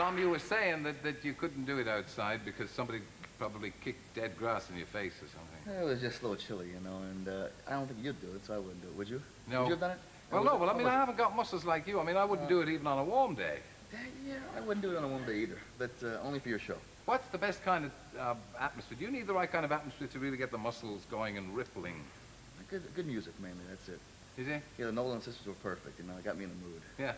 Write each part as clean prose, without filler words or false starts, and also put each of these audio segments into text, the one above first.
Tom, you were saying that you couldn't do it outside because somebody probably kicked dead grass in your face or something. It was just a little chilly, you know, and I don't think you'd do it, so I wouldn't do it. Would you? No. Would you have done it? Well, no. Well, I mean, I haven't got muscles like you. I mean, I wouldn't do it even on a warm day. Yeah, I wouldn't do it on a warm day either, but only for your show. What's the best kind of atmosphere? Do you need the right kind of atmosphere to really get the muscles going and rippling? Good music, mainly, that's it. Is it? Yeah, the Nolan sisters were perfect, you know, it got me in the mood. Yeah.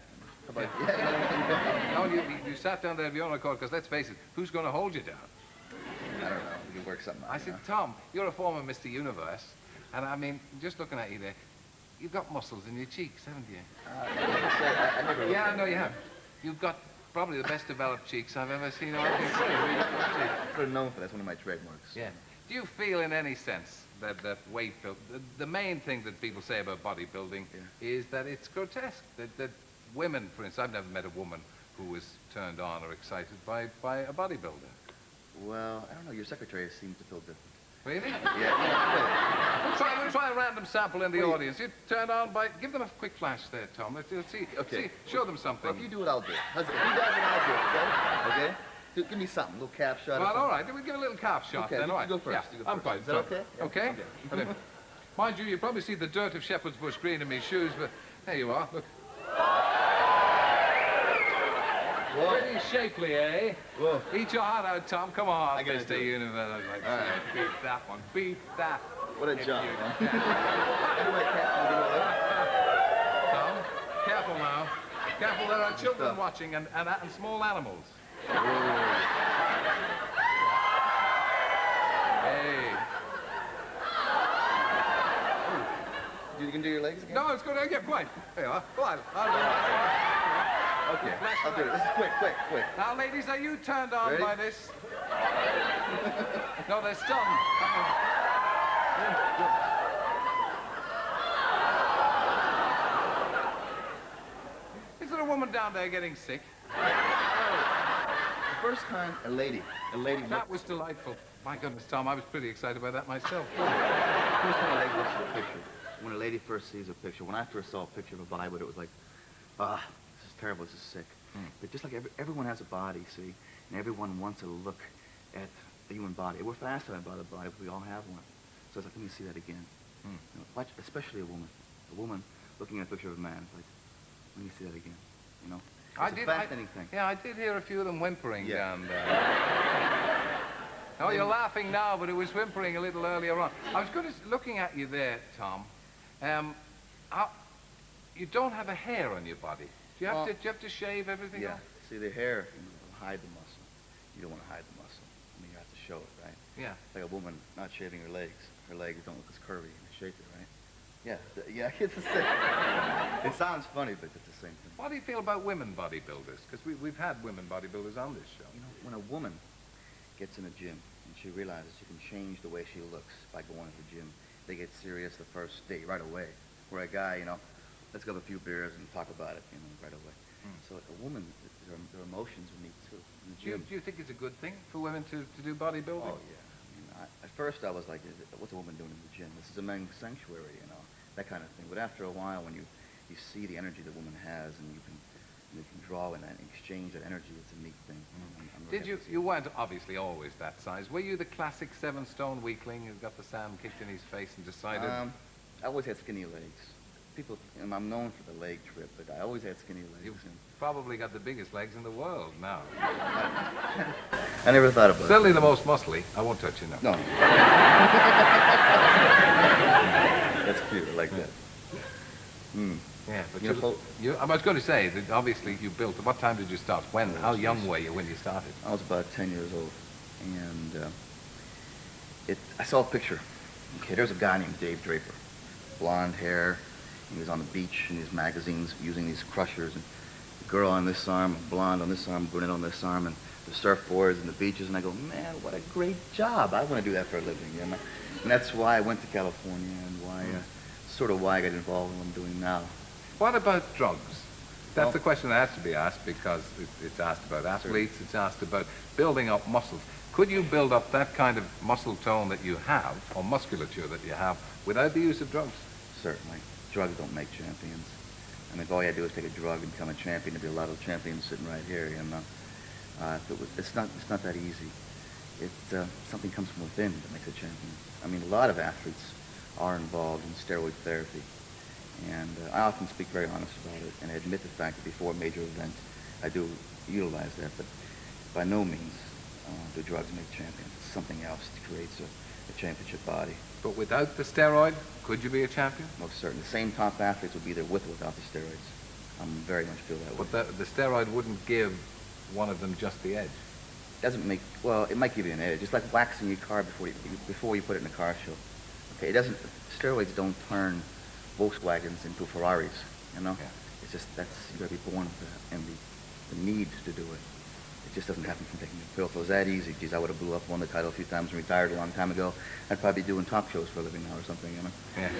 How about you? No, you sat down there of your own accord, because let's face it, who's going to hold you down? I don't know, we can work something out. I said, Tom, you're a former Mr.Universe, and I mean, just looking at you there, you've got muscles in your cheeks, haven't you? I never yeah, I know you have. You've got probably the best developed cheeks I've ever seen. Sort of known for that's one of my trademarks. Yeah. Do you feel in any sense that weight build, the main thing that people say about bodybuilding is that it's grotesque, that women, for instance, I've never met a woman who was turned on or excited by a bodybuilder. Well, I don't know, your secretary seems to feel different. Really? Yeah. We'll try a random sample in the audience. You turned on by, give them a quick flash there, Tom. Let's see. Okay. See, show them something. Well, if you do it, I'll do it. If you does it, I'll do it, okay? Okay? Give me something, a little calf shot. Well, all right. We'll give a little calf shot okay, then. All right. You go first. Yeah, you go I'm first. fine. Is that okay? Okay? Okay. Mind you probably see the dirt of Shepherd's Bush green in my shoes, but there you are. Look. Whoa. Pretty shapely, eh? Whoa. Eat your heart out, Tom. Come on, I gotta do it. Universe. Like, all right. Beat that one. Beat that. What a job, man. Tom, careful now. Careful, there are children watching and small animals. Hey. You can do your legs again? No, it's good. Yeah, quite. There you are. Go on. Okay, I'll do it. This is quick. Now, ladies, are you turned on Ready? by this? No, they're stunned. Is there a woman down there getting sick? The first time a lady. That was delightful. My goodness, Tom, I was pretty excited by that myself. First time a lady looks at a picture. When a lady first sees a picture, when I first saw a picture of a bodybuilder, it was like, this is terrible, this is sick. But just like everyone has a body, see, and everyone wants to look at the human body. We're fascinated by the body, but we all have one. So it's like, let me see that again. You know, watch, especially a woman. A woman looking at a picture of a man, it's like, let me see that again. You know, it's a fascinating thing. Yeah, I did hear a few of them whimpering down there. Oh, you're laughing now, but it was whimpering a little earlier on. I was looking at you there, Tom. You don't have a hair on your body. Do you have to shave everything off? See, the hair will hide the muscle. You don't want to hide the muscle. I mean, you have to show it, right? Yeah. Like a woman not shaving her legs. Her legs don't look as curvy and shaped, right? Yeah, it's the same. It sounds funny, but it's the same thing. What do you feel about women bodybuilders? Because we've had women bodybuilders on this show. You know, when a woman gets in a gym and she realizes she can change the way she looks by going to the gym, they get serious the first day, right away. Where a guy, you know, let's go have a few beers and talk about it, you know, right away. So a woman, their emotions will meet too in the gym. Do you think it's a good thing for women to do bodybuilding? Oh, yeah. I mean, at first I was like, what's a woman doing in the gym? This is a men's sanctuary, you know, that kind of thing. But after a while, when you see the energy the woman has and you can draw in that and exchange that energy, it's a neat thing. Did you weren't obviously always that size. Were you the classic 7-stone weakling who got the sand kicked in his face and decided? I always had skinny legs. People, I'm known for the leg trip, but I always had skinny legs. You've probably got the biggest legs in the world now. I never thought about it. Certainly the most muscly. I won't touch you now. No. That's cute. I like that. Yeah, but I was going to say that obviously you built. What time did you start? When? How young were you when you started? I was about 10 years old, and I saw a picture. Okay, there's a guy named Dave Draper, blonde hair. He was on the beach in these magazines using these crushers, and the girl on this arm, blonde on this arm, brunette on this arm, and the surfboards and the beaches. And I go, man, what a great job! I want to do that for a living. You know? And that's why I went to California, and why I got involved in what I'm doing now. What about drugs? That's the question that has to be asked because it's asked about athletes, it's asked about building up muscles. Could you build up that kind of muscle tone that you have, or musculature that you have, without the use of drugs? Certainly. Drugs don't make champions. I mean, if all you had to do is take a drug and become a champion, there'd be a lot of champions sitting right here, you know. It's not that easy. Something comes from within that makes a champion. I mean, a lot of athletes are involved in steroid therapy, and I often speak very honest about it, and I admit the fact that before a major event, I do utilize that, but by no means do drugs make champions. It's something else that creates a championship body. But without the steroid, could you be a champion? Most certain. The same top athletes would be there with or without the steroids. I very much feel that way. But the steroid wouldn't give one of them just the edge. Doesn't make, well, it might give you an edge. It's like waxing your car before you put it in a car show. Okay, it doesn't, steroids don't turn Volkswagens into Ferraris, you know? Yeah. It's just, you gotta be born with that, and the need to do it. It just doesn't happen from taking a pill. If it was that easy, geez, I would have blew up, won the title a few times, and retired a long time ago. I'd probably be doing talk shows for a living now or something, you know? Yeah.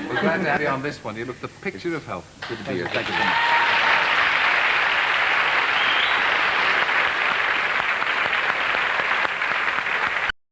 We're glad to have you on this one. You look the picture of health. Good to be here. Thank you so much.